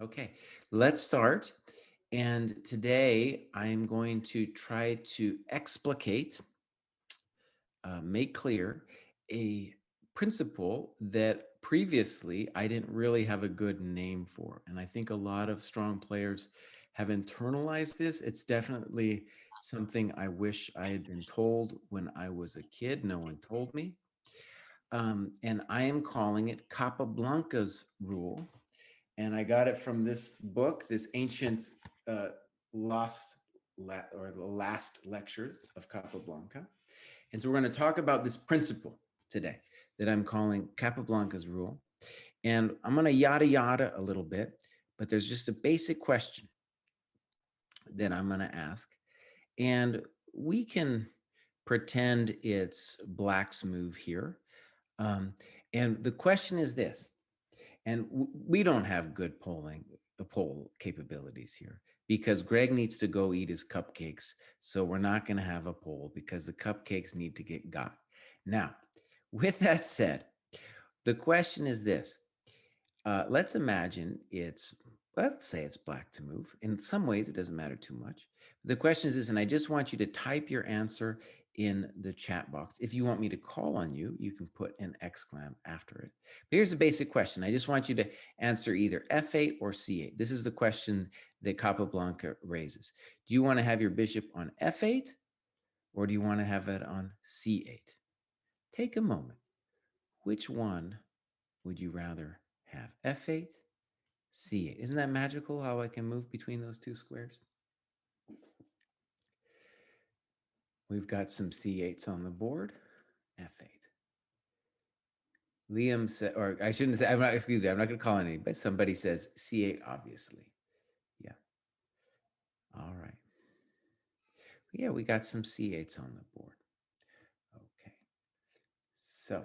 Okay, let's start. And today I'm going to try to explicate, make clear a principle that previously I didn't really have a good name for. And I think a lot of strong players have internalized this. It's definitely something I wish I had been told when I was a kid. No one told me. And I am calling it Capablanca's rule. And I got it from this book, this ancient uh, or the last lectures of Capablanca. And so we're going to talk about this principle today that I'm calling Capablanca's rule. And I'm going to yada yada a little bit, but there's just a basic question that I'm going to ask. And we can pretend it's Black's move here. And the question is this, and we don't have good poll capabilities here because Greg needs to go eat his cupcakes. So we're not going to have a poll because the cupcakes need to get got. Now, with that said, the question is this. Let's imagine let's say it's Black to move. In some ways, it doesn't matter too much. The question is this, and I just want you to type your answer in the chat box. If you want me to call on you, you can put an exclam after it. But here's the basic question. I just want you to answer either F8 or C8. This is the question that Capablanca raises. Do you want to have your bishop on F8 or do you want to have it on C8? Take a moment. Which one would you rather have? F8, C8. Isn't that magical how I can move between those two squares? We've got some C8s on the board. F8. Liam said, or I shouldn't say, excuse me, I'm not going to call anybody, but somebody says C8, obviously. Yeah. All right. Yeah, we got some C8s on the board. Okay. So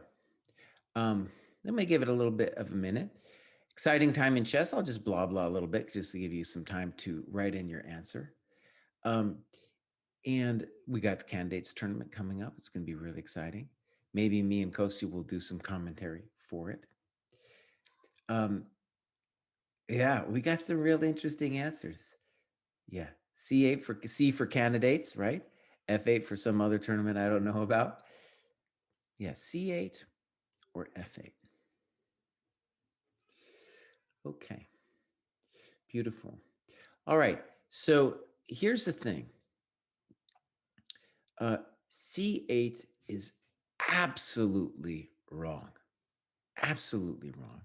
let me give it a little bit of a minute. Exciting time in chess. I'll just blah, blah a little bit just to give you some time to write in your answer. And we got the candidates tournament coming up. It's going to be really exciting. Maybe me and Kosi will do some commentary for it. Yeah, we got some real interesting answers. Yeah, C8 for C for candidates, right? F8 for some other tournament I don't know about. Yeah, C8 or F8. Okay, beautiful. All right, so here's the thing. C8 is absolutely wrong. Absolutely wrong.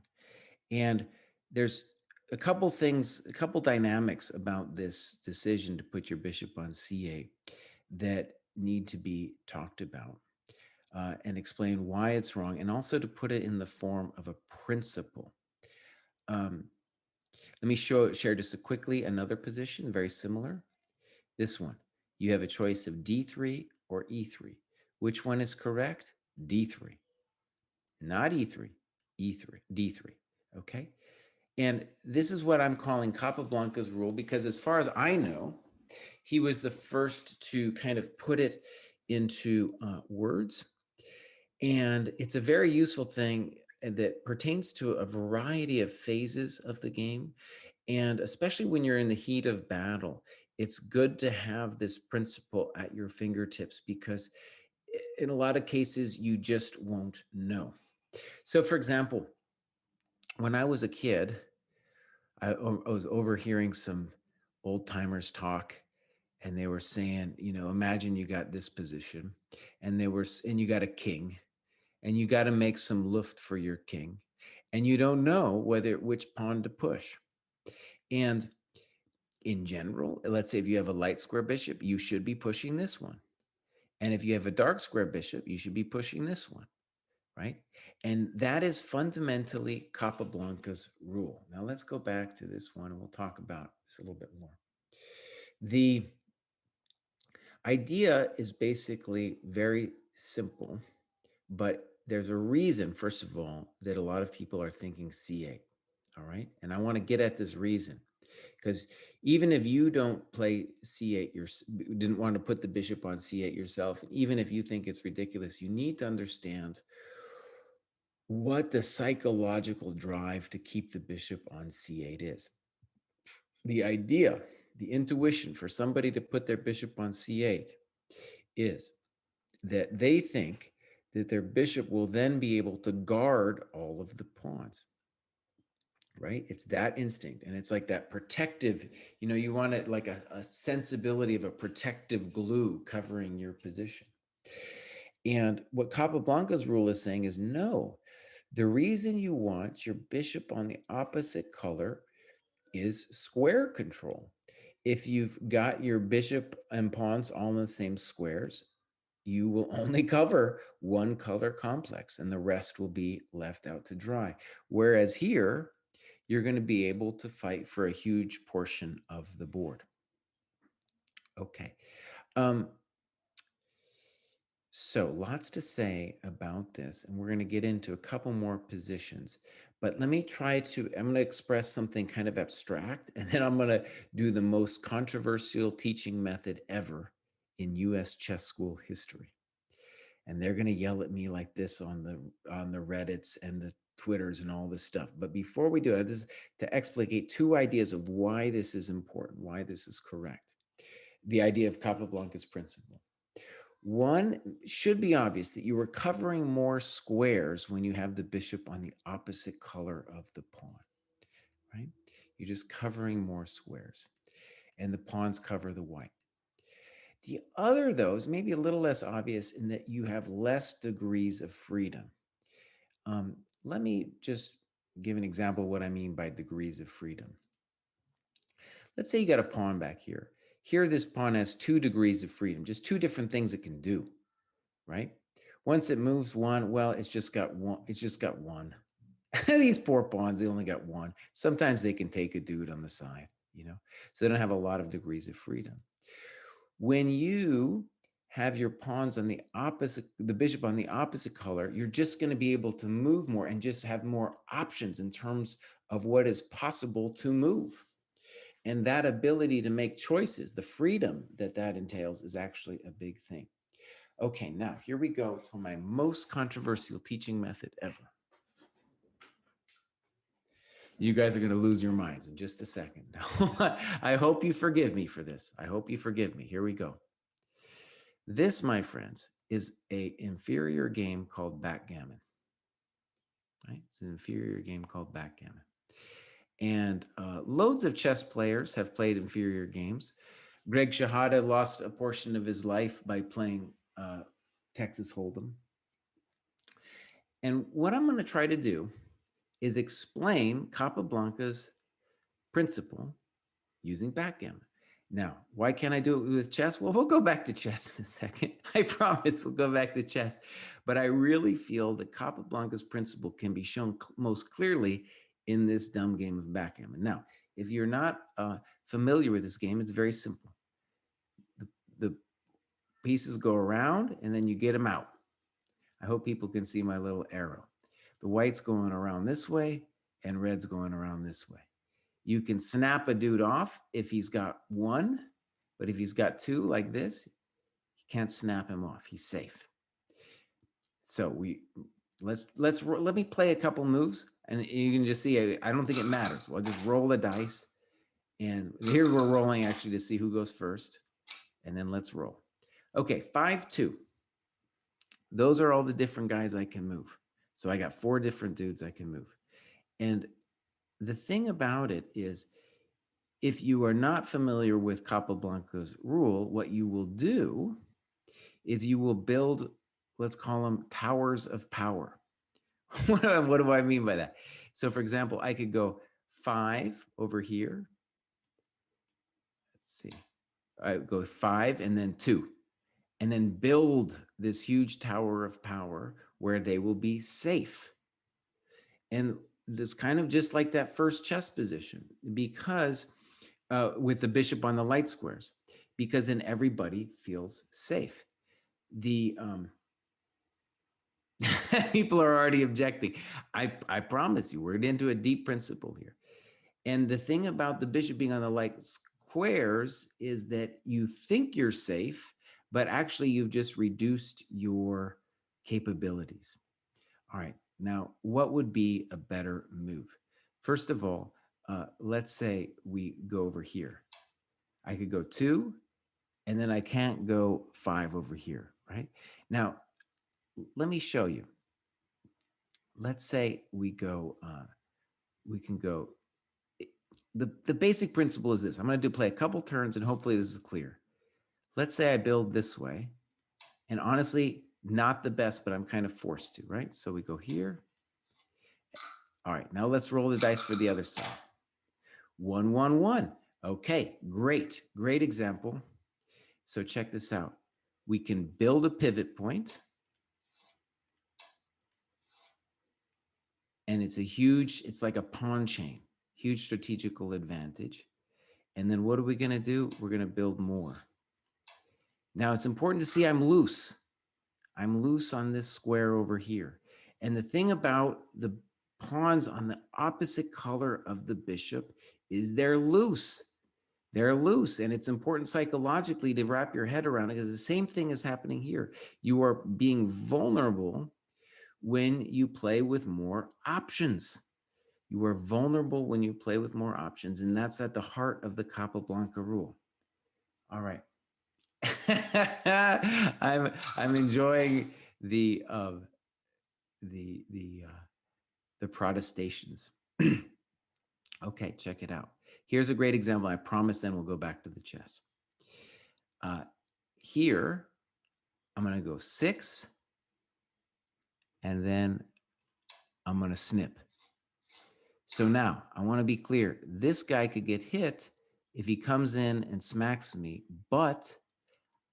And there's a couple things, a couple dynamics about this decision to put your bishop on C8 that need to be talked about and explain why it's wrong, and also to put it in the form of a principle. Let me share just quickly another position, very similar. This one, you have a choice of D3 or E3. Which one is correct? D3, not E3, E3, D3, okay? And this is what I'm calling Capablanca's rule because as far as I know, he was the first to kind of put it into words. And it's a very useful thing that pertains to a variety of phases of the game. And especially when you're in the heat of battle, it's good to have this principle at your fingertips because in a lot of cases, you just won't know. So for example, when I was a kid, I was overhearing some old timers talk and they were saying, imagine you got this position and and you got a king and you got to make some luft for your king and you don't know which pawn to push. And in general, let's say if you have a light square bishop, you should be pushing this one. And if you have a dark square bishop, you should be pushing this one, right? And that is fundamentally Capablanca's rule. Now let's go back to this one and we'll talk about this a little bit more. The idea is basically very simple, but there's a reason, first of all, that a lot of people are thinking C8, all right? And I want to get at this reason because even if you don't play C8, didn't want to put the bishop on C8 yourself, even if you think it's ridiculous, you need to understand what the psychological drive to keep the bishop on C8 is. The idea, the intuition for somebody to put their bishop on c8 is that they think that their bishop will then be able to guard all of the pawns, right? It's that instinct. And it's like that protective, you want it like a sensibility of a protective glue covering your position. And what Capablanca's rule is saying is no, the reason you want your bishop on the opposite color is square control. If you've got your bishop and pawns all in the same squares, you will only cover one color complex and the rest will be left out to dry. Whereas here, you're going to be able to fight for a huge portion of the board. Okay. So lots to say about this, and we're going to get into a couple more positions. But let me I'm going to express something kind of abstract, and then I'm going to do the most controversial teaching method ever in US chess school history. And they're going to yell at me like this on the Reddits and the Twitters and all this stuff. But before we do it, this is to explicate two ideas of why this is important, why this is correct. The idea of Capablanca's principle. One should be obvious that you are covering more squares when you have the bishop on the opposite color of the pawn, right? You're just covering more squares, and the pawns cover the white. The other, though, is maybe a little less obvious in that you have less degrees of freedom. Let me just give an example of what I mean by degrees of freedom. Let's say you got a pawn back here. Here, this pawn has 2 degrees of freedom, just 2 different things it can do, right? Once it moves one, well, it's just got one. It's just got one. These poor pawns, they only got one. Sometimes they can take a dude on the side, so they don't have a lot of degrees of freedom. When you have your pawns on the bishop on the opposite color, you're just going to be able to move more and just have more options in terms of what is possible to move. And that ability to make choices, the freedom that entails, is actually a big thing. Okay, now here we go to my most controversial teaching method ever. You guys are going to lose your minds in just a second. I hope you forgive me for this. I hope you forgive me. Here we go. This, my friends, is an inferior game called backgammon. Right? It's an inferior game called backgammon. And loads of chess players have played inferior games. Greg Shahada lost a portion of his life by playing Texas Hold'em. And what I'm going to try to do is explain Capablanca's principle using backgammon. Now, why can't I do it with chess? Well, we'll go back to chess in a second. I promise we'll go back to chess. But I really feel that Capablanca's principle can be shown most clearly in this dumb game of backgammon. Now, if you're not familiar with this game, it's very simple. The pieces go around and then you get them out. I hope people can see my little arrow. The white's going around this way and red's going around this way. You can snap a dude off if he's got 1, but if he's got 2 like this, you can't snap him off. He's safe. So let me play a couple moves, and you can just see. I don't think it matters. We'll just roll the dice, and here we're rolling actually to see who goes first, and then let's roll. Okay, 5-2. Those are all the different guys I can move. So I got 4 different dudes I can move, and the thing about it is, if you are not familiar with Capablanca's rule, what you will do is you will build, let's call them towers of power. What do I mean by that? So for example, I could go 5 over here. Let's see. I go 5 and then 2, and then build this huge tower of power where they will be safe. And this kind of just like that first chess position, because with the bishop on the light squares, because then everybody feels safe. The people are already objecting. I promise you, we're into a deep principle here. And the thing about the bishop being on the light squares is that you think you're safe, but actually you've just reduced your capabilities. All right, now what would be a better move? First of all, let's say we go over here. I could go 2, and then I can't go 5 over here, right? Now, let me show you. Let's say we can go, the basic principle is this. I'm going to play a couple turns, and hopefully this is clear. Let's say I build this way, and honestly, not the best, but I'm kind of forced to, right? So we go here. All right, now let's roll the dice for the other side. 1, 1, 1. Okay, great example. So check this out. We can build a pivot point, and it's like a pawn chain, huge strategical advantage. And then what are we going to do? We're going to build more. Now it's important to see I'm loose. I'm loose on this square over here. And the thing about the pawns on the opposite color of the bishop is they're loose. They're loose. And it's important psychologically to wrap your head around it, because the same thing is happening here. You are being vulnerable when you play with more options. You are vulnerable when you play with more options. And that's at the heart of the Capablanca rule. All right. I'm enjoying the protestations. Okay, check it out. Here's a great example. I promise then we'll go back to the chess. Here, I'm going to go 6, and then I'm going to snip. So now, I want to be clear. This guy could get hit if he comes in and smacks me, but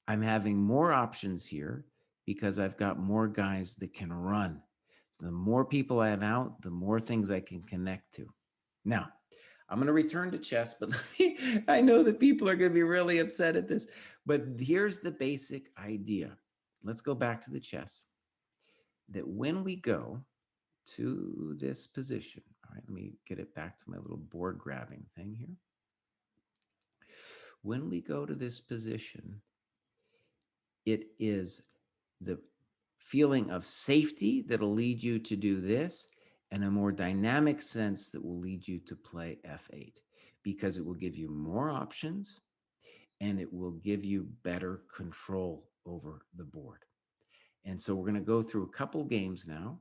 I'm having more options here because I've got more guys that can run. The more people I have out, the more things I can connect to. Now, I'm going to return to chess, but I know that people are going to be really upset at this, but here's the basic idea. Let's go back to the chess. That when we go to this position, all right, let me get it back to my little board grabbing thing here. When we go to this position, it is the feeling of safety that'll lead you to do this, and a more dynamic sense that will lead you to play F8, because it will give you more options and it will give you better control over the board. And so we're going to go through a couple games now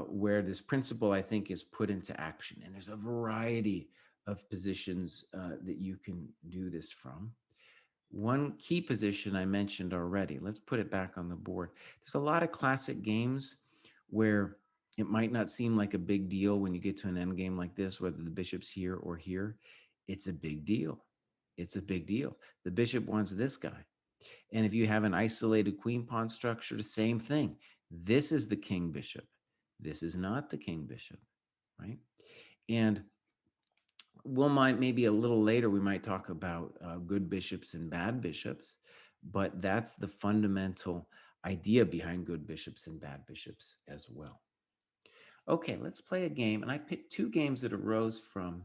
where this principle, I think, is put into action. And there's a variety of positions that you can do this from. One key position I mentioned already. Let's put it back on the board. There's a lot of classic games where it might not seem like a big deal when you get to an end game like this, whether the bishop's here or here. It's a big deal. It's a big deal. The bishop wants this guy. And if you have an isolated queen pawn structure, the same thing. This is the king bishop. This is not the king bishop, right? And maybe a little later, we might talk about good bishops and bad bishops, but that's the fundamental idea behind good bishops and bad bishops as well. Okay, let's play a game. And I picked 2 games that arose from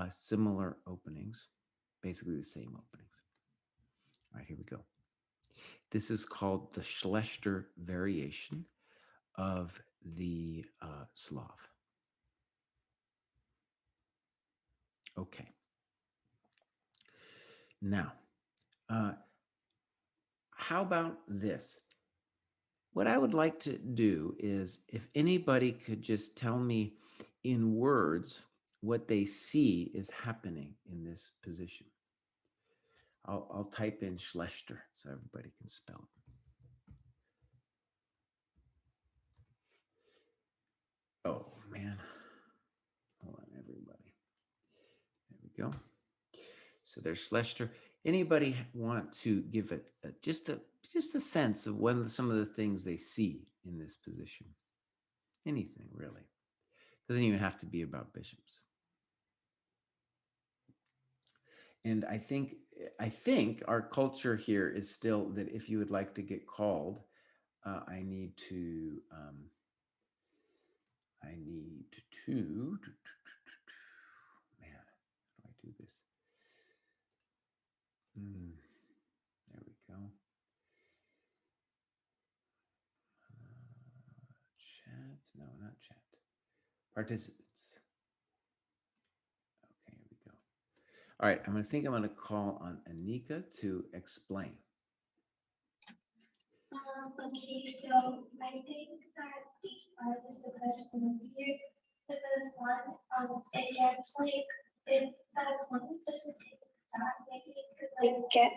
similar openings, basically the same openings. All right, here we go. This is called the Schlechter variation of the Slav. Okay. Now, how about this? What I would like to do is, if anybody could just tell me in words what they see is happening in this position. I'll type in Schlechter so everybody can spell it. Oh, man. Hold on, everybody. There we go. So there's Schlechter. Anybody want to give it just a sense of some of the things they see in this position? Anything, really. Doesn't even have to be about bishops. And I think our culture here is still that if you would like to get called, I need to man, how do I do this? There we go. Chat, no, not chat. Participants. All right, I'm going to call on Anika to explain. Okay, so I think that D5 is the best move here because one, it gets like if that one doesn't take that, maybe it could like get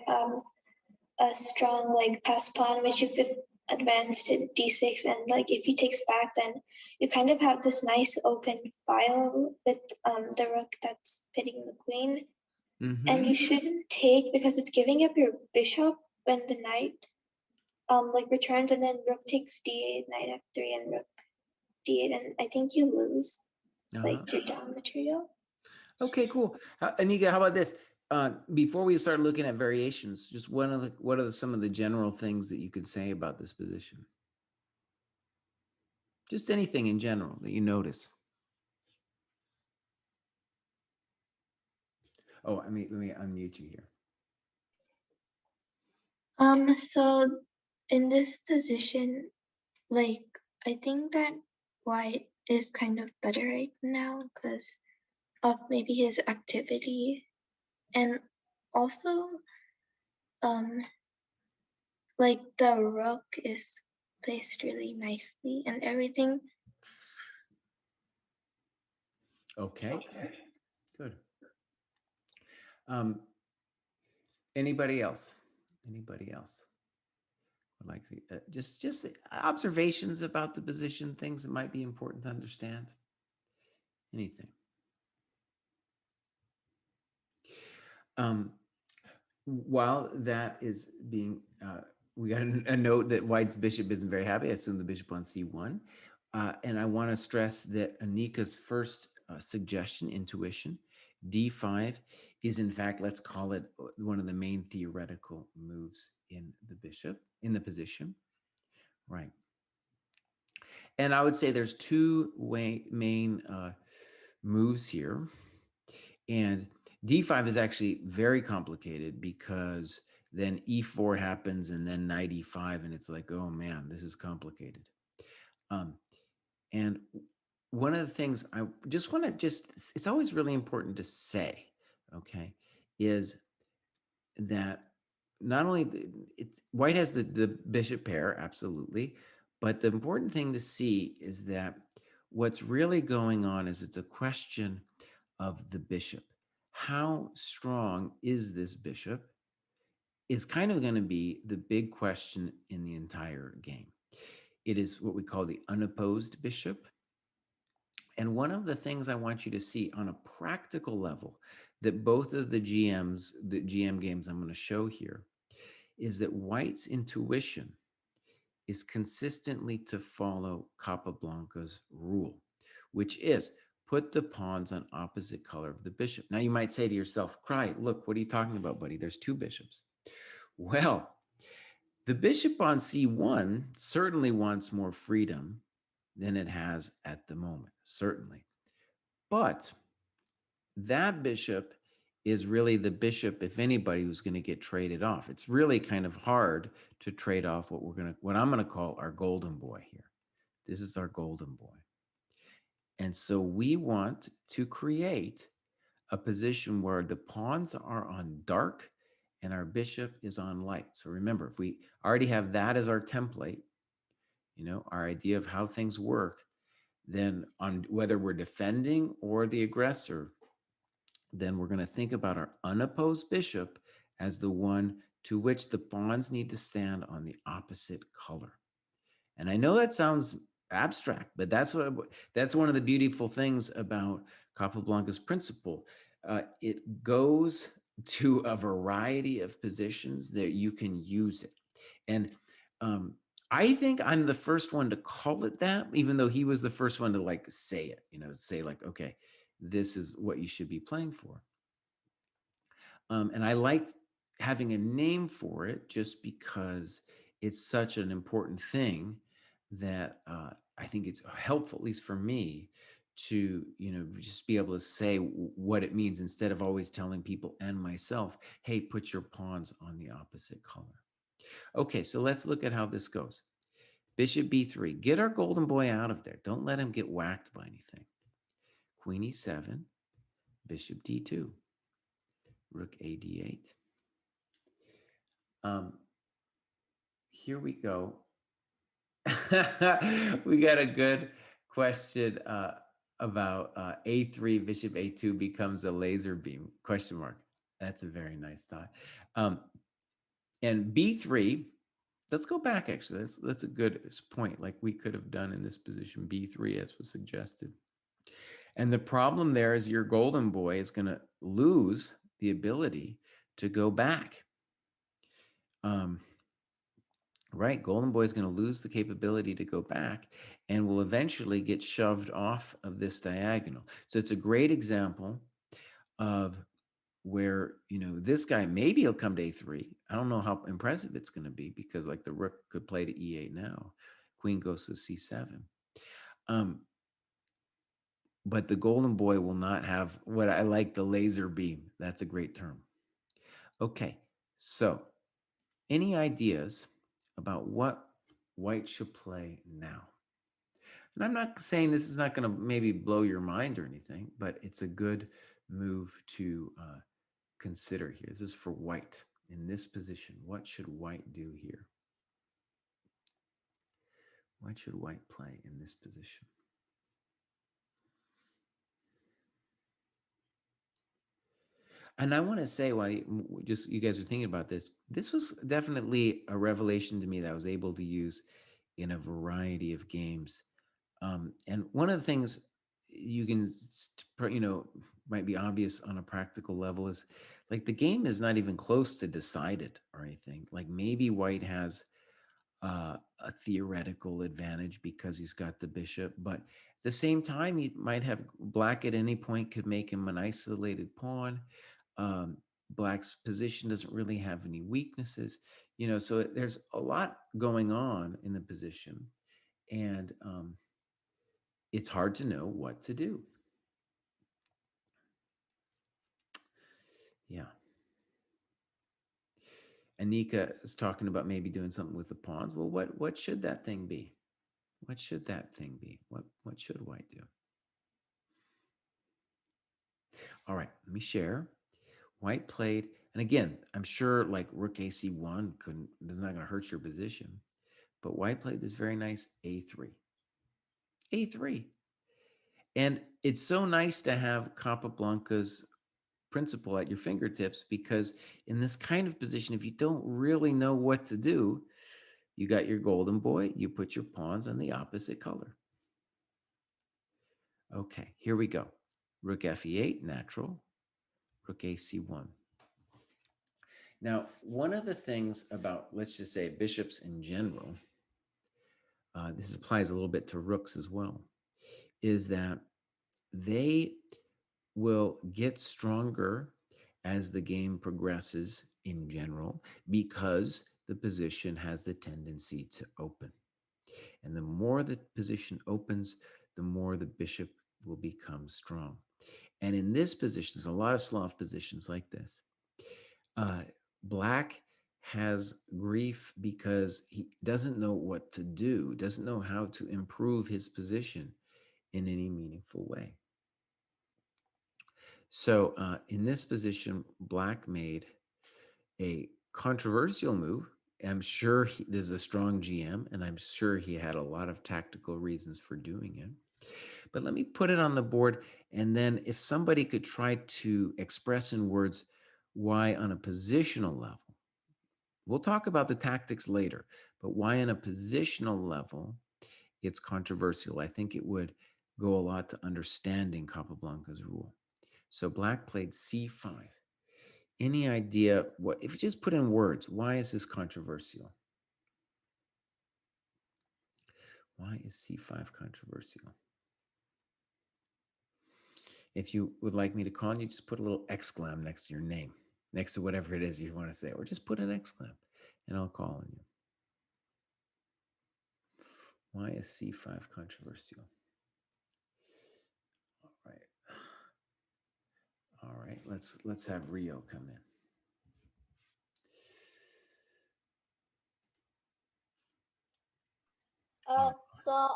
a strong like pass pawn which you could advance to D6, and like if he takes back, then you kind of have this nice open file with the rook that's pitting the queen, and Mm-hmm. you shouldn't take because it's giving up your bishop when the knight like returns, and then rook takes d8, knight f3, and rook d8, and I think you lose Uh-huh. like your down material. Okay, cool. Anika, how about this? Before we start looking at variations, just what are some of the general things that you could say about this position? Just anything in general that you notice. Oh, let me unmute you here. So in this position, like I think that white is kind of better right now because of maybe his activity, and also um like the rook is placed really nicely and everything. Okay, good. Um, anybody else? Anybody else would like to just observations about the position, things that might be important to understand? Anything? Um, while that is being, we got a note that White's bishop isn't very happy. I assume the bishop on c1. And I want to stress that Anika's first suggestion, intuition, d5, is in fact, let's call it one of the main theoretical moves in the bishop, in the position. Right. And I would say there's two main moves here. And d5 is actually very complicated because then e4 happens and then knight e5, and it's like, oh man, this is complicated. Um, and one of the things I just want to it's always really important to say, okay, is that not only it's white has the bishop pair, absolutely, but the important thing to see is that what's really going on is it's a question of the bishop. How strong is this bishop is kind of going to be the big question in the entire game. It is what we call the unopposed bishop. And one of the things I want you to see on a practical level that both of the GM games I'm going to show here, is that White's intuition is consistently to follow Capablanca's rule, which is put the pawns on opposite color of the bishop. Now you might say to yourself, Kraai, look, what are you talking about, buddy? There's two bishops. Well, the bishop on c1 certainly wants more freedom than it has at the moment, certainly. But that bishop is really the bishop, if anybody, who's going to get traded off. It's really kind of hard to trade off what I'm going to call our golden boy here. This is our golden boy. And so we want to create a position where the pawns are on dark and our bishop is on light. So remember, if we already have that as our template, our idea of how things work, then on whether we're defending or the aggressor, then we're going to think about our unopposed bishop as the one to which the pawns need to stand on the opposite color. And I know that sounds abstract, but that's one of the beautiful things about Capablanca's principle. It goes to a variety of positions that you can use it. And I think I'm the first one to call it that, even though he was the first one to like say it, say like, okay, this is what you should be playing for. And I like having a name for it just because it's such an important thing that I think it's helpful, at least for me, to just be able to say what it means instead of always telling people and myself, hey, put your pawns on the opposite color. Okay, so let's look at how this goes. Bishop b3. Get our golden boy out of there. Don't let him get whacked by anything. Queen e7, bishop d2. Rook a d8. Um, Here we go. We got a good question about a3 bishop a2 becomes a laser beam question mark. That's a very nice thought. Um, and b3, let's go back actually. That's a good point, like we could have done in this position b3 as was suggested. And the problem there is your golden boy is going to lose the ability to go back. Um, right, golden boy is going to lose the capability to go back and will eventually get shoved off of this diagonal. So it's a great example of where, this guy, maybe he'll come to a3. I don't know how impressive it's going to be because like the rook could play to e8 now. Queen goes to c7. Um, but the golden boy will not have what I like, the laser beam. That's a great term. Okay, so any ideas about what white should play now? And I'm not saying this is not going to maybe blow your mind or anything, but it's a good move to consider here. This is for white in this position. What should white do here? What should white play in this position? And I want to say, while just you guys are thinking about this, this was definitely a revelation to me that I was able to use in a variety of games. And one of the things you can, might be obvious on a practical level is like the game is not even close to decided or anything. Like maybe white has a theoretical advantage because he's got the bishop, but at the same time, he might have black at any point could make him an isolated pawn. Um, Black's position doesn't really have any weaknesses, so there's a lot going on in the position, and it's hard to know what to do. Yeah. Anika is talking about maybe doing something with the pawns. Well, what should that thing be? What should that thing be? What should white do? All right, let me share. White played, and again, I'm sure like rook ac1 is not going to hurt your position, but white played this very nice a3. A3. And it's so nice to have Capablanca's principle at your fingertips because in this kind of position, if you don't really know what to do, you got your golden boy, you put your pawns on the opposite color. Okay, here we go. Rook fe8, natural. Rook ac1. Now, one of the things about, let's just say, bishops in general, this applies a little bit to rooks as well, is that they will get stronger as the game progresses in general because the position has the tendency to open. And the more the position opens, the more the bishop will become strong. And in this position, there's a lot of sloth positions like this. Uh, Black has grief because he doesn't know what to do, doesn't know how to improve his position in any meaningful way. So in this position, Black made a controversial move. I'm sure there's a strong GM, and I'm sure he had a lot of tactical reasons for doing it. But let me put it on the board, and then if somebody could try to express in words why on a positional level, we'll talk about the tactics later, but why on a positional level it's controversial. I think it would go a lot to understanding Capablanca's rule. So Black played c5. Any idea what, if you just put in words, why is this controversial? Why is c5 controversial? If you would like me to call on you, just put a little exclam next to your name, next to whatever it is you want to say, or just put an exclam and I'll call on you. Why is c5 controversial? All right. All right, let's have Rio come in. Uh, so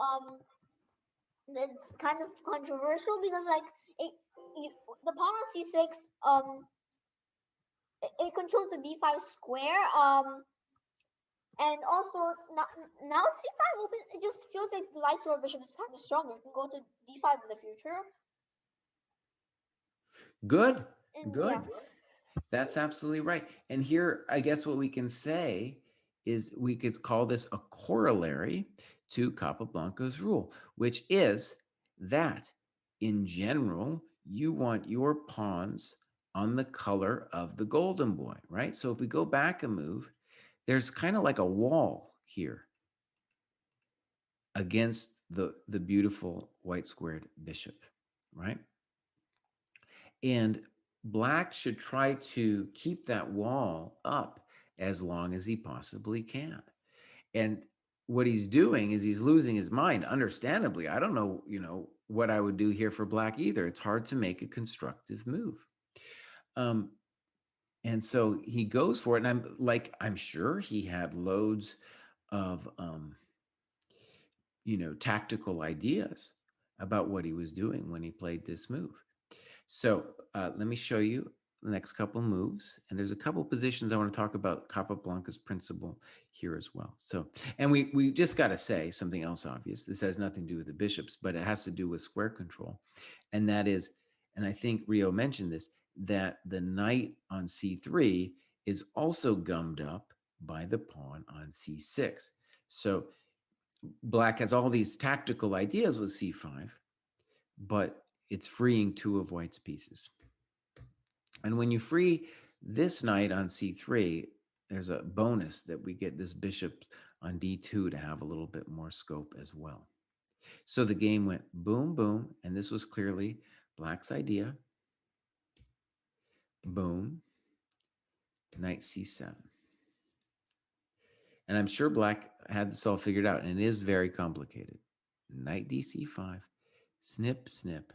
it's kind of controversial because like it, you, the pawn on c6 it controls the d5 square. And also now c5 opens. It just feels like the light square bishop is kind of stronger. It can go to d5 in the future. Good, And yeah. good. That's absolutely right. And here, I guess what we can say is we could call this a corollary to Capablanca's rule, which is that in general, you want your pawns on the color of the golden boy, right? So if we go back a move, there's kind of like a wall here against the beautiful white squared bishop, right? And black should try to keep that wall up as long as he possibly can. And what he's doing is he's losing his mind, understandably. I don't know, what I would do here for black either. It's hard to make a constructive move. Um, and so he goes for it. And I'm sure he had loads of, tactical ideas about what he was doing when he played this move. So let me show you the next couple moves. And there's a couple positions I want to talk about Capablanca's principle here as well. So, and we just got to say something else obvious. This has nothing to do with the bishops, but it has to do with square control. And that is, and I think Rio mentioned this, that the knight on c3 is also gummed up by the pawn on c6. So black has all these tactical ideas with c5, but it's freeing two of white's pieces. And when you free this knight on c3, there's a bonus that we get this bishop on d2 to have a little bit more scope as well. So the game went boom, boom, and this was clearly black's idea. Boom, knight c7. And I'm sure black had this all figured out, and it is very complicated. Knight dc5, snip, snip,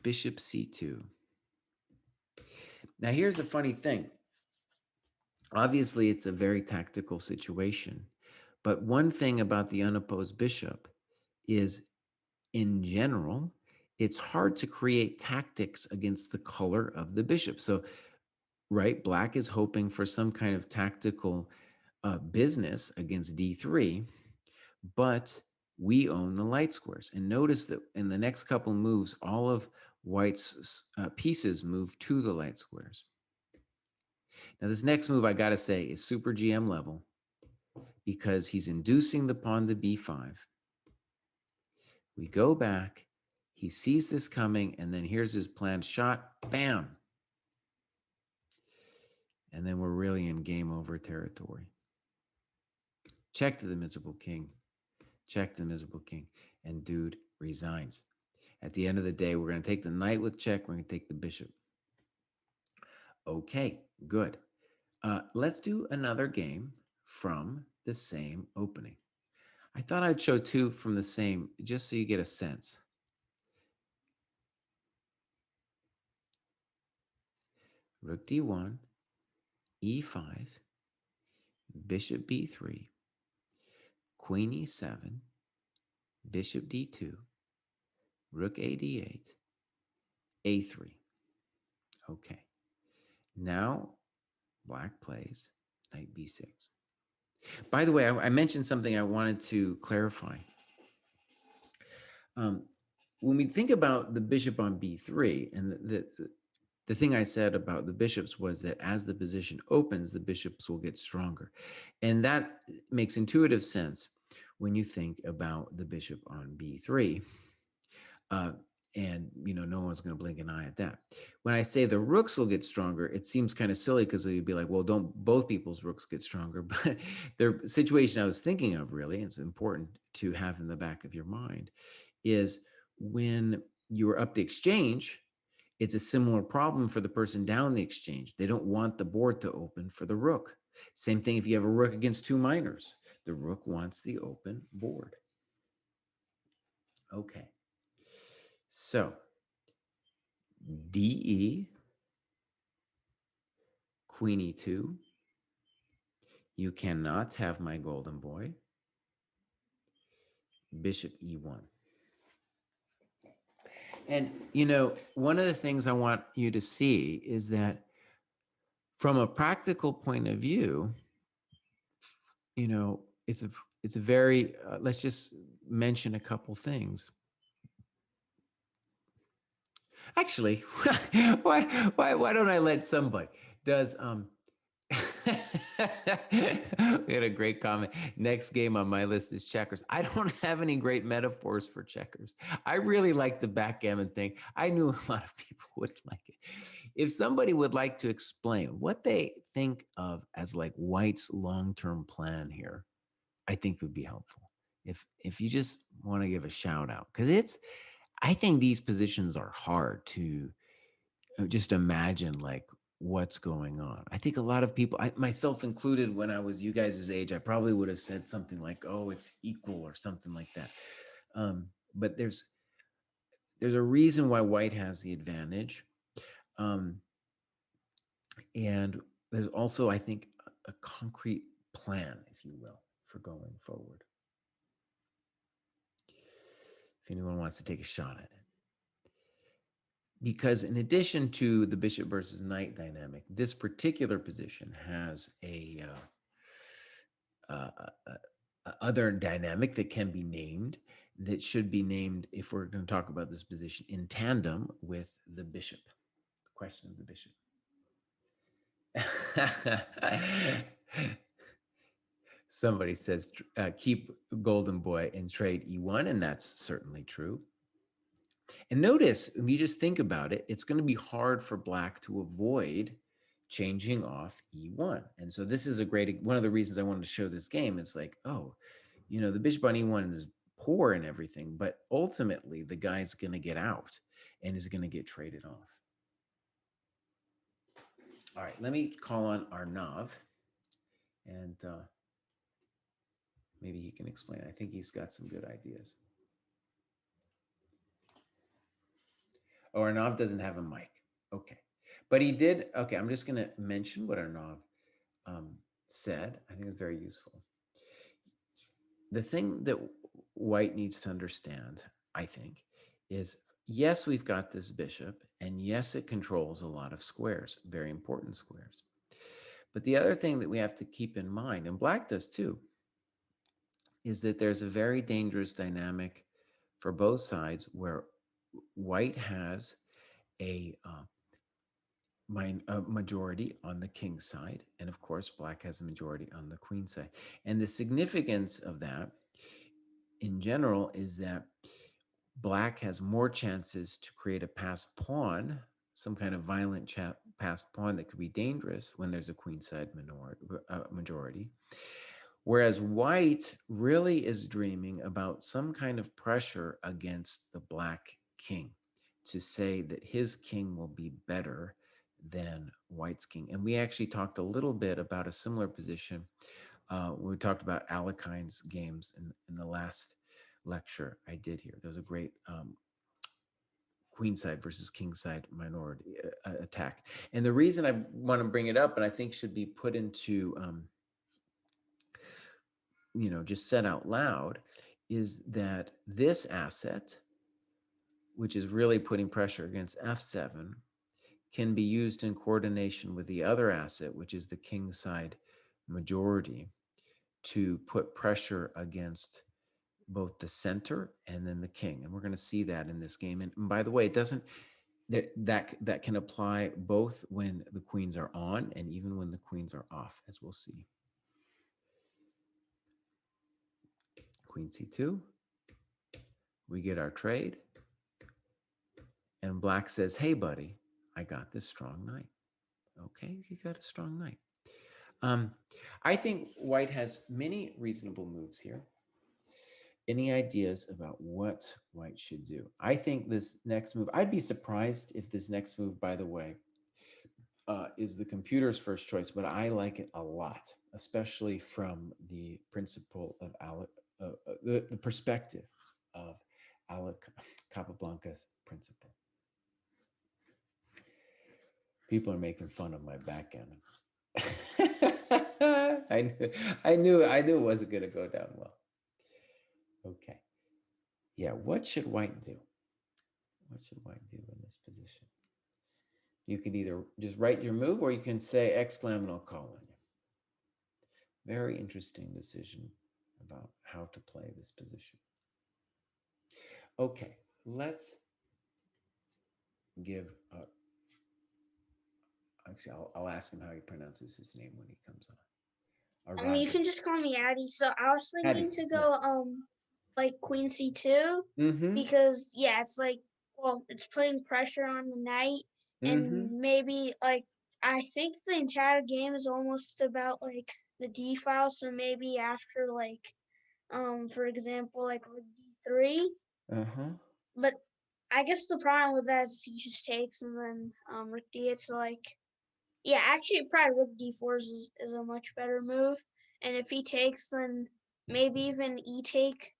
bishop c2. Now here's the funny thing. Obviously, it's a very tactical situation. But one thing about the unopposed bishop is, in general, it's hard to create tactics against the color of the bishop. So, right, black is hoping for some kind of tactical business against d3, but we own the light squares. And notice that in the next couple moves, all of white's pieces move to the light squares. Now, this next move, I got to say, is super GM level because he's inducing the pawn to b5. We go back, he sees this coming, and then here's his planned shot, bam. And then we're really in game over territory. Check to the miserable king, check to the miserable king, and dude resigns. At the end of the day, we're going to take the knight with check, we're going to take the bishop. Okay, good. Let's do another game from the same opening. I thought I'd show two from the same, just so you get a sense. Rook d1, e5, bishop b3, queen e7, bishop d2, rook a d8, a3. Okay. Now black plays knight b6. By the way, I mentioned something I wanted to clarify. When we think about the bishop on b3, and the thing I said about the bishops was that as the position opens, the bishops will get stronger. And that makes intuitive sense when you think about the bishop on b3. And no one's going to blink an eye at that. When I say the rooks will get stronger, it seems kind of silly because they'd be like, well, don't both people's rooks get stronger? But the situation I was thinking of, really, it's important to have in the back of your mind, is when you're up the exchange, it's a similar problem for the person down the exchange. They don't want the board to open for the rook. Same thing if you have a rook against two minors. The rook wants the open board. Okay. So DE, Queen E2. You cannot have my golden boy. Bishop E1. And, one of the things I want you to see is that From a practical point of view, it's a very let's just mention a couple things. Actually, why don't I let somebody does we had a great comment. Next game on my list is checkers. I don't have any great metaphors for checkers. I really like the backgammon thing. I knew a lot of people would like it. If somebody would like to explain what they think of as like White's long-term plan here, I think would be helpful. If you just want to give a shout out, because I think these positions are hard to just imagine like what's going on. I think a lot of people, myself included, when I was you guys' age, I probably would have said something like, "Oh, it's equal" or something like that. But there's a reason why White has the advantage, um, and there's also, I think, a concrete plan, if you will, for going forward. If anyone wants to take a shot at it. Because in addition to the bishop versus knight dynamic, this particular position has a other dynamic that can be named, that should be named, if we're going to talk about this position, in tandem with the bishop, the question of the bishop. Somebody says, keep Golden Boy and trade E1, and that's certainly true. And notice, if you just think about it, it's going to be hard for Black to avoid changing off E1. And so this is one of the reasons I wanted to show this game. It's like, oh, the bishop on E1 is poor and everything, but ultimately the guy's going to get out and is going to get traded off. All right, let me call on Arnav, and maybe he can explain. I think he's got some good ideas. Oh, Arnav doesn't have a mic. Okay. But he did. Okay, I'm just going to mention what Arnav said. I think it's very useful. The thing that White needs to understand, I think, is yes, we've got this bishop, and yes, it controls a lot of squares, very important squares. But the other thing that we have to keep in mind, and Black does too, is that there's a very dangerous dynamic for both sides where White has a majority on the king side, and of course Black has a majority on the queen side. And the significance of that in general is that Black has more chances to create a passed pawn, some kind of violent passed pawn that could be dangerous when there's a queen side majority. Whereas White really is dreaming about some kind of pressure against the Black king to say that his king will be better than White's king. And we actually talked a little bit about a similar position. We talked about Alekhine's games in the last lecture I did here. There was a great queenside versus kingside minority attack. And the reason I want to bring it up, and I think should be put into, just said out loud, is that this asset, which is really putting pressure against F7, can be used in coordination with the other asset, which is the kingside majority, to put pressure against both the center and then the king. And we're going to see that in this game. And by the way, it doesn't, that can apply both when the queens are on and even when the queens are off, as we'll see. Queen C2, we get our trade, and Black says, hey buddy, I got this strong knight. Okay, you got a strong knight. I think White has many reasonable moves here. Any ideas about what White should do? I think this next move, I'd be surprised if this next move, by the way, is the computer's first choice, but I like it a lot, especially from the principle of the perspective of Capablanca's principle. People are making fun of my backgammon. I knew it wasn't going to go down well. Okay. Yeah, what should White do? What should White do in this position? You could either just write your move or you can say exclam and I'll call on you. Very interesting decision about how to play this position. Okay, let's give, actually, I'll ask him how he pronounces his name when he comes on. I mean, you Aradi. can just call me Addy. So I was Addy, thinking to yeah. go like Queen C2 Mm-hmm, because yeah, it's like well, it's putting pressure on the knight mm-hmm. and maybe like I think the entire game is almost about like the D file. So maybe after like for example like rook D3, Uh-huh. but I guess the problem with that is he just takes and then rook D8. So like yeah, actually, probably rook d4 is a much better move. And if he takes, then maybe even e take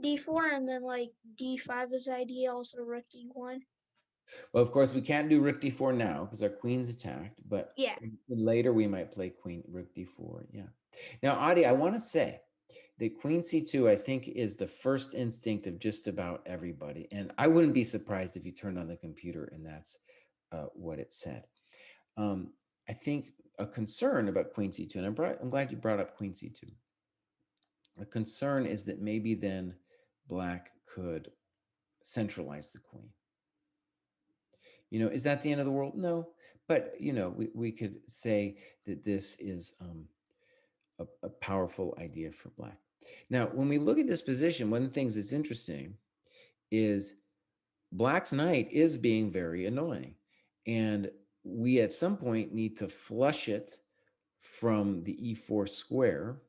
d4, and then like d5 is ideal. Also rook e1. Well, of course, we can't do rook d4 now because our queen's attacked, but Yeah. later we might play queen rook d4. Yeah. Now, Adi, I want to say that queen c2, I think, is the first instinct of just about everybody. And I wouldn't be surprised if you turned on the computer and that's what it said. Um, I think a concern about queen c2, and I'm glad you brought up queen c2. A concern is that maybe then black could centralize the queen. Is that the end of the world? No. But, we could say that this is a powerful idea for black. Now, when we look at this position, one of the things that's interesting is black's knight is being very annoying. And we at some point need to flush it from the e4 square,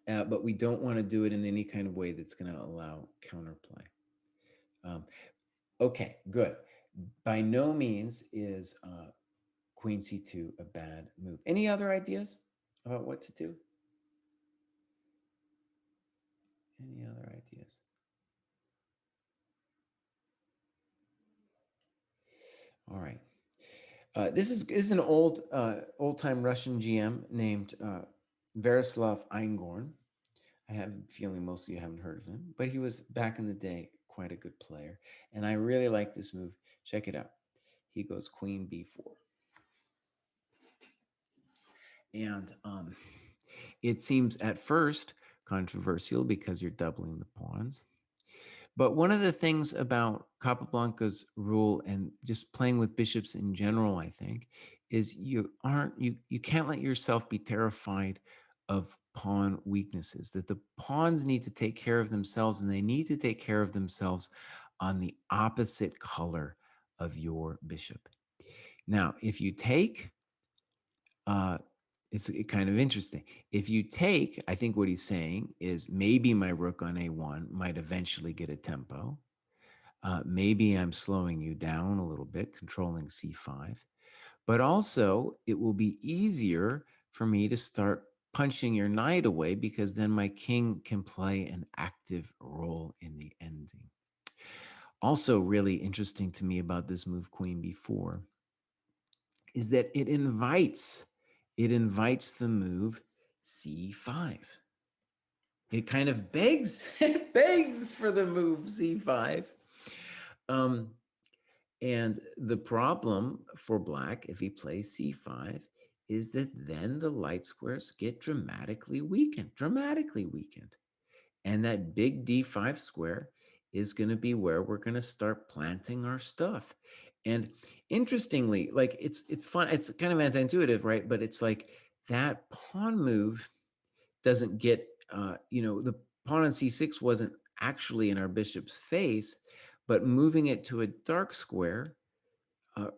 but we don't want to do it in any kind of way that's going to allow counterplay. Okay, good. By no means is queen c2 a bad move. Any other ideas about what to do? Any other ideas? All right. This is an old time Russian GM named Verislav Eingorn. I have a feeling most of you haven't heard of him, but he was back in the day quite a good player, and I really like this move. Check it out. He goes queen b4, and it seems at first controversial because you're doubling the pawns. But one of the things about Capablanca's rule and just playing with bishops in general, I think, is you can't let yourself be terrified of pawn weaknesses, that the pawns need to take care of themselves and they need to take care of themselves on the opposite color of your bishop. Now, if you take, it's kind of interesting. If you take, I think what he's saying is maybe my rook on a1 might eventually get a tempo. Maybe I'm slowing you down a little bit, controlling c5. But also, it will be easier for me to start punching your knight away because then my king can play an active role in the ending. Also, really interesting to me about this move, queen b4, is that it invites the move c5. It kind of begs, it begs for the move c5. And the problem for black, if he plays c5, is that then the light squares get dramatically weakened. And that big d5 square is going to be where we're going to start planting our stuff. And interestingly, like it's fun, it's kind of anti-intuitive, right? But it's like that pawn move doesn't get, the pawn on c6 wasn't actually in our bishop's face, but moving it to a dark square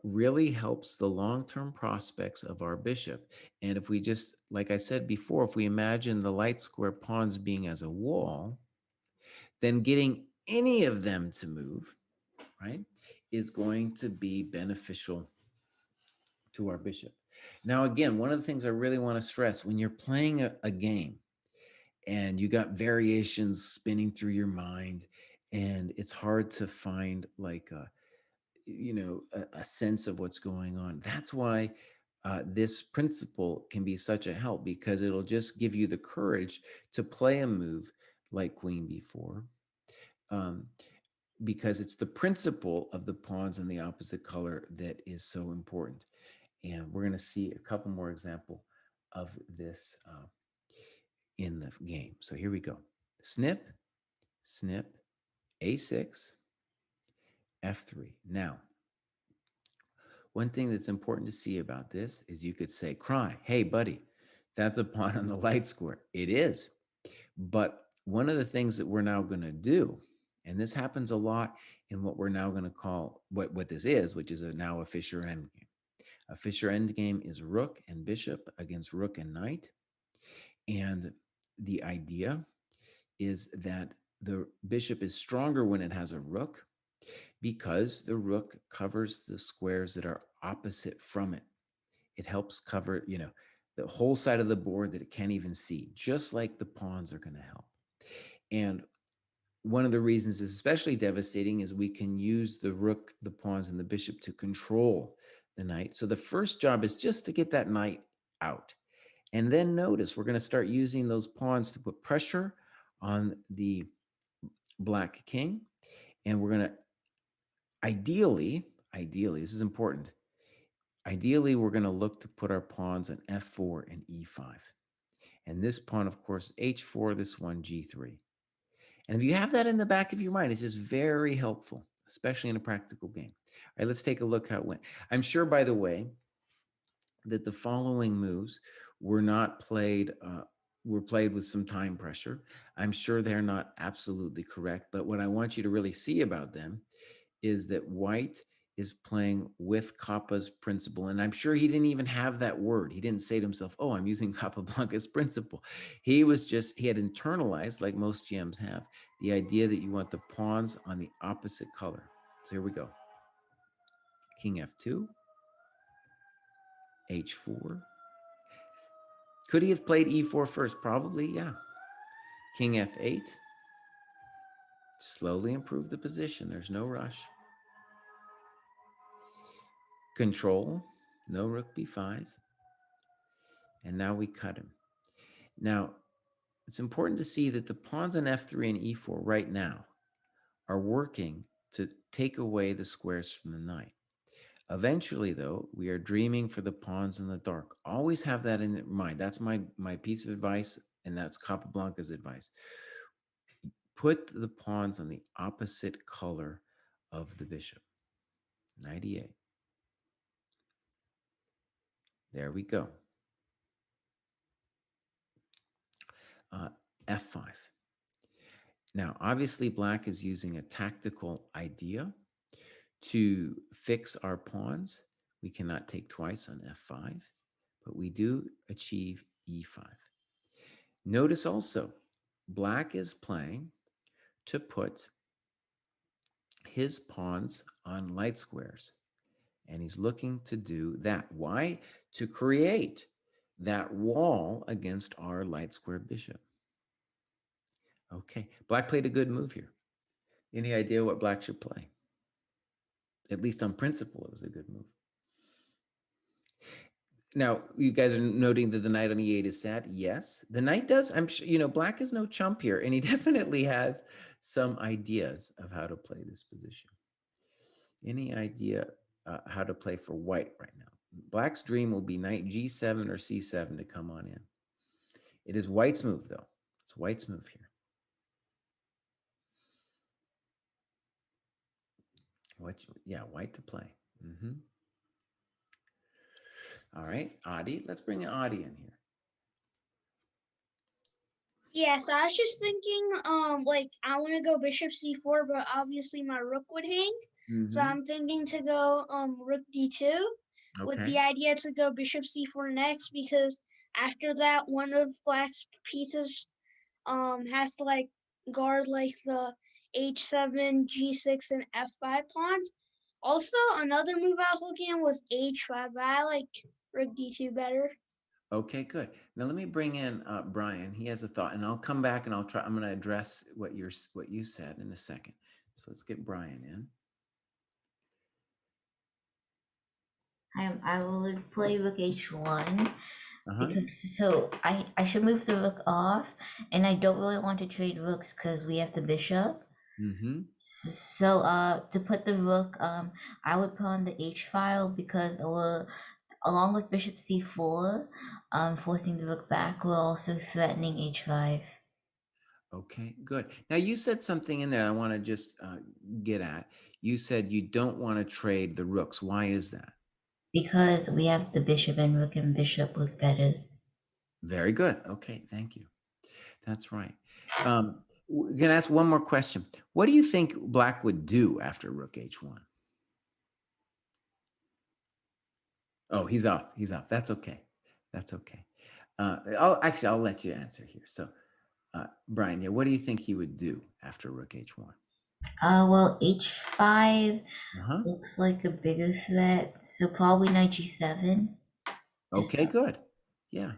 really helps the long-term prospects of our bishop. And if we just, like I said before, if we imagine the light square pawns being as a wall, then getting any of them to move, right, is going to be beneficial to our bishop. Now, again, one of the things I really want to stress when you're playing a game and you got variations spinning through your mind, and it's hard to find like a sense of what's going on. That's why this principle can be such a help, because it'll just give you the courage to play a move like queen b4, um, because it's the principle of the pawns in the opposite color that is so important. And we're going to see a couple more example of this in the game. So here we go. Snip, snip, A6, F3. Now, one thing that's important to see about this is you could say, Kraai, hey, buddy, that's a pawn on the light square. It is. But one of the things that we're now going to do, and this happens a lot in what we're now going to call what this is, which is now a Fisher endgame. A Fisher endgame is rook and bishop against rook and knight. And the idea is that the bishop is stronger when it has a rook because the rook covers the squares that are opposite from it. It helps cover, the whole side of the board that it can't even see, just like the pawns are going to help. And one of the reasons is especially devastating is we can use the rook, the pawns, and the bishop to control the knight. So the first job is just to get that knight out. And then notice we're going to start using those pawns to put pressure on the black king. And we're going to ideally, this is important. Ideally, we're going to look to put our pawns on F4 and E5. And this pawn, of course, H4, this one, G3. And if you have that in the back of your mind, it's just very helpful, especially in a practical game. All right, let's take a look how it went. I'm sure, by the way, that the following moves were not played, were played with some time pressure. I'm sure they're not absolutely correct, but what I want you to really see about them is that white is playing with Kappa's principle. And I'm sure he didn't even have that word. He didn't say to himself, oh, I'm using Capablanca's principle. He had internalized, like most GMs have, the idea that you want the pawns on the opposite color. So here we go. King F2, H4. Could he have played E4 first? Probably, yeah. King F8. Slowly improve the position. There's no rush. Control, no rook B5. And now we cut him. Now, it's important to see that the pawns on F3 and E4 right now are working to take away the squares from the knight. Eventually, though, we are dreaming for the pawns in the dark. Always have that in mind. That's my piece of advice, and that's Capablanca's advice. Put the pawns on the opposite color of the bishop. 98. There we go. F5. Now, obviously, black is using a tactical idea to fix our pawns. We cannot take twice on F5, but we do achieve E5. Notice also, black is playing to put his pawns on light squares, and he's looking to do that. Why? To create that wall against our light square bishop. Okay, black played a good move here. Any idea what black should play? At least on principle, it was a good move. Now, you guys are noting that the knight on E8 is sad. Yes, the knight does. I'm sure, black is no chump here, and he definitely has some ideas of how to play this position. Any idea how to play for white right now? Black's dream will be knight G7 or C7 to come on in. It is white's move, though. It's white's move here. White to play. All right, Adi, let's bring Adi in here. Yes, I was just thinking, like I want to go bishop c4, but obviously my rook would hang. So I'm thinking to go rook d2 with the idea to go bishop c4 next, because after that one of black's pieces has to like guard like the h7, g6, and f5 pawns. Also, another move I was looking at was h5, but I like rook d2 better. Okay, good. Now let me bring in Brian. He has a thought, and I'll come back and I'm going to address what you said in a second. So let's get Brian in. I will play rook h1 because so I should move the rook off, and I don't really want to trade rooks because we have the bishop. Mm-hmm. So to put the rook, I would pawn the h file because it will, along with bishop c4, forcing the rook back, will also threatening h5. Okay, good. Now you said something in there I want to just get at. You said you don't want to trade the rooks. Why is that? Because we have the bishop and rook and bishop look better. Very good. Okay, thank you. That's right. Gonna ask one more question. What do you think Black would do after Rook H1? Oh, he's off. He's off. That's okay. That's okay. I'll let you answer here. So, Brian, yeah, what do you think he would do after Rook H1? Well, h5 Uh-huh. looks like a bigger threat, so probably knight g7. Okay, good. Yeah.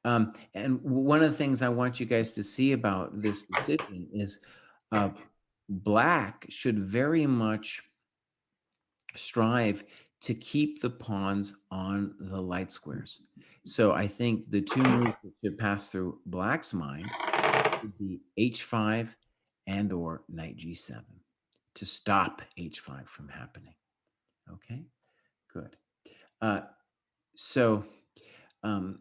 And one of the things I want you guys to see about this decision is uh, Black should very much strive to keep the pawns on the light squares. So I think the two moves that should pass through Black's mind would be h5 and or knight g7 to stop h5 from happening. Okay, good. So um,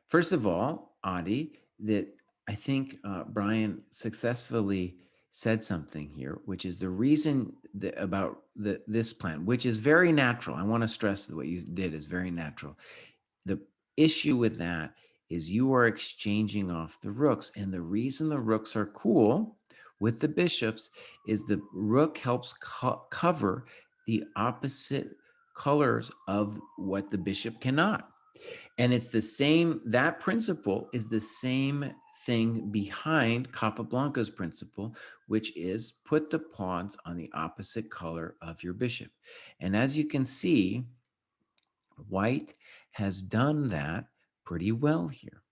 first of all, Adi, that I think Brian successfully said something here, which is the reason about this plan, which is very natural. I want to stress that what you did is very natural. The issue with that is you are exchanging off the rooks, and the reason the rooks are cool with the bishops is the rook helps cover the opposite colors of what the bishop cannot. And it's the same, that principle is the same thing behind Capablanca's principle, which is put the pawns on the opposite color of your bishop. And as you can see, White has done that pretty well here.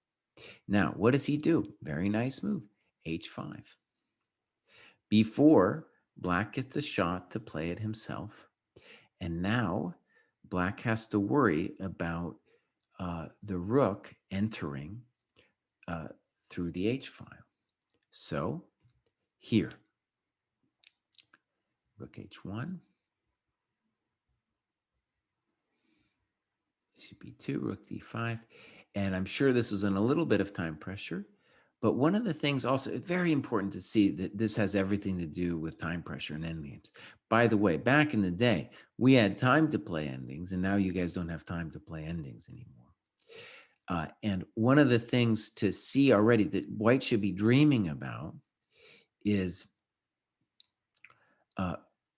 Now, what does he do? Very nice move, h5. Before, Black gets a shot to play it himself. And now Black has to worry about the rook entering through the H file. So here, rook H1, should be 2, rook D5. And I'm sure this was in a little bit of time pressure. But one of the things also, it's very important to see that this has everything to do with time pressure and endgames. By the way, back in the day, we had time to play endings, and now you guys don't have time to play endings anymore. And one of the things to see already that White should be dreaming about is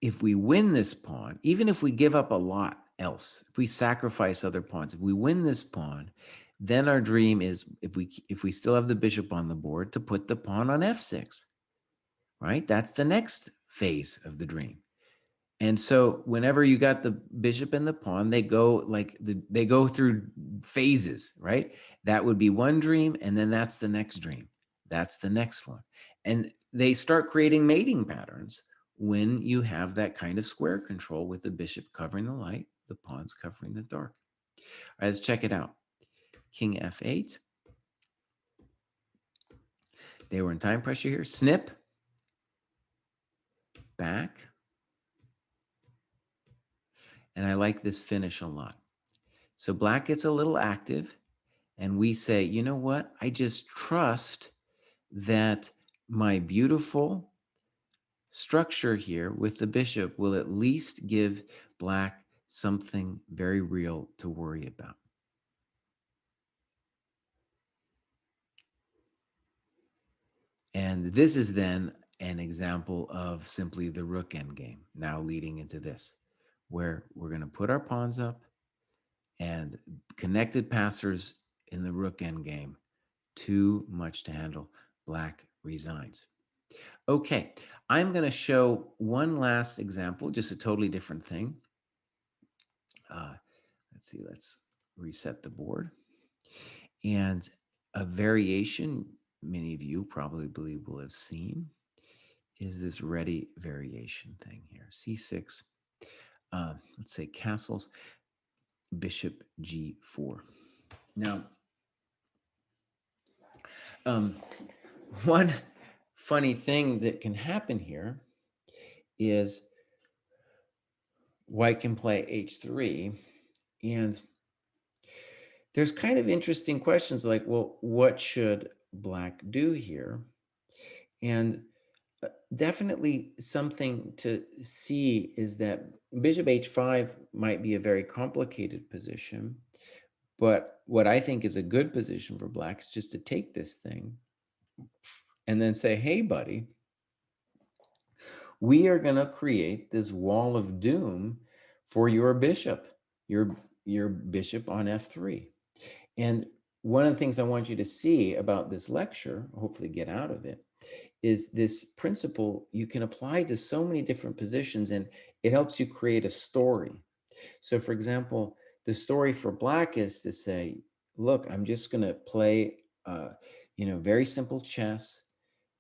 if we win this pawn, even if we give up a lot else, if we sacrifice other pawns, if we win this pawn, then our dream is if we still have the bishop on the board to put the pawn on f6, right? That's the next phase of the dream. And so whenever you got the bishop and the pawn, they go they go through phases, right? That would be one dream, and then that's the next dream. That's the next one. And they start creating mating patterns when you have that kind of square control with the bishop covering the light, the pawns covering the dark. All right, let's check it out. King f8. They were in time pressure here. Snip. Back. And I like this finish a lot. So Black gets a little active, and we say, you know what? I just trust that my beautiful structure here with the bishop will at least give Black something very real to worry about. And this is then an example of simply the rook endgame, now leading into this, where we're going to put our pawns up and connected passers in the rook endgame. Too much to handle. Black resigns. Okay, I'm going to show one last example, just a totally different thing. Let's see, let's reset the board. And a variation many of you probably will have seen is this ready variation thing here. C6, let's say castles, bishop G4. Now, one funny thing that can happen here is white can play h3, and there's kind of interesting questions like, well, what should black do here? And definitely something to see is that bishop h5 might be a very complicated position, but what I think is a good position for black is just to take this thing and then say, hey, buddy, we are going to create this wall of doom for your bishop, your bishop on f3. And one of the things I want you to see about this lecture, hopefully get out of it, is this principle you can apply to so many different positions, and it helps you create a story. So for example, the story for black is to say, look, I'm just going to play, very simple chess,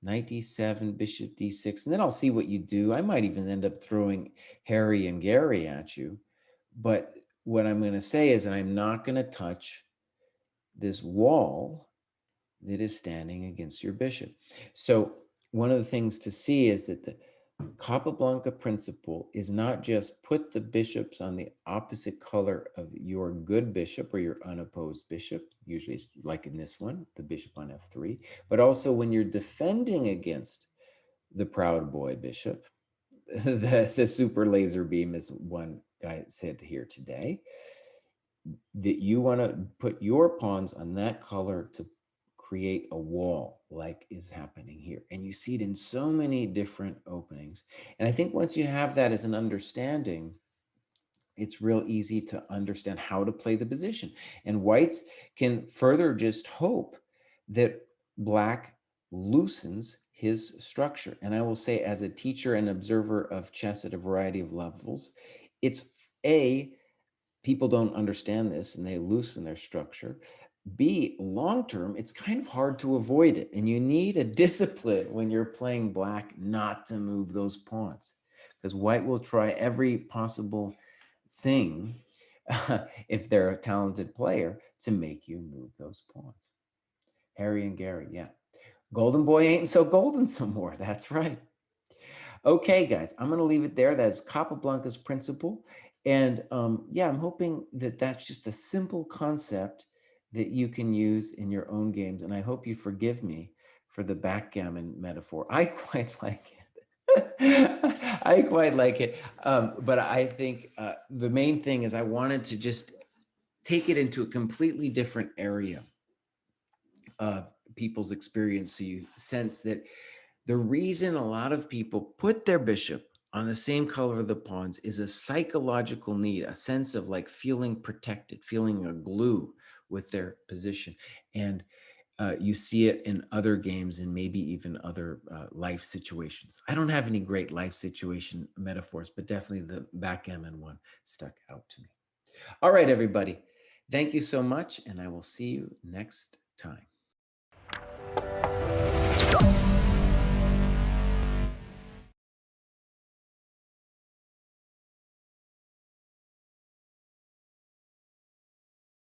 knight d7, bishop d6, and then I'll see what you do. I might even end up throwing Harry and Gary at you. But what I'm going to say is that I'm not going to touch this wall that is standing against your bishop. So one of the things to see is that the Capablanca principle is not just put the bishops on the opposite color of your good bishop or your unopposed bishop, usually it's like in this one, the bishop on f3, but also when you're defending against the proud boy bishop, the super laser beam, as one guy said here today, that you want to put your pawns on that color to create a wall like is happening here. And you see it in so many different openings. And I think once you have that as an understanding, it's real easy to understand how to play the position. And whites can further just hope that black loosens his structure. And I will say, as a teacher and observer of chess at a variety of levels, it's people don't understand this and they loosen their structure. B, long term, it's kind of hard to avoid it. And you need a discipline when you're playing black not to move those pawns, because white will try every possible thing, if they're a talented player, to make you move those pawns. Harry and Gary, yeah. Golden boy ain't so golden some more. That's right. Okay, guys, I'm going to leave it there. That's Capablanca's principle. And yeah, I'm hoping that that's just a simple concept that you can use in your own games. And I hope you forgive me for the backgammon metaphor. I quite like it. I quite like it. But I think the main thing is I wanted to just take it into a completely different area of people's experience, so you sense that the reason a lot of people put their bishop on the same color of the pawns is a psychological need, a sense of like feeling protected, feeling a glue with their position. And you see it in other games and maybe even other life situations. I don't have any great life situation metaphors, but definitely the backgammon one stuck out to me. All right, everybody. Thank you so much, and I will see you next time.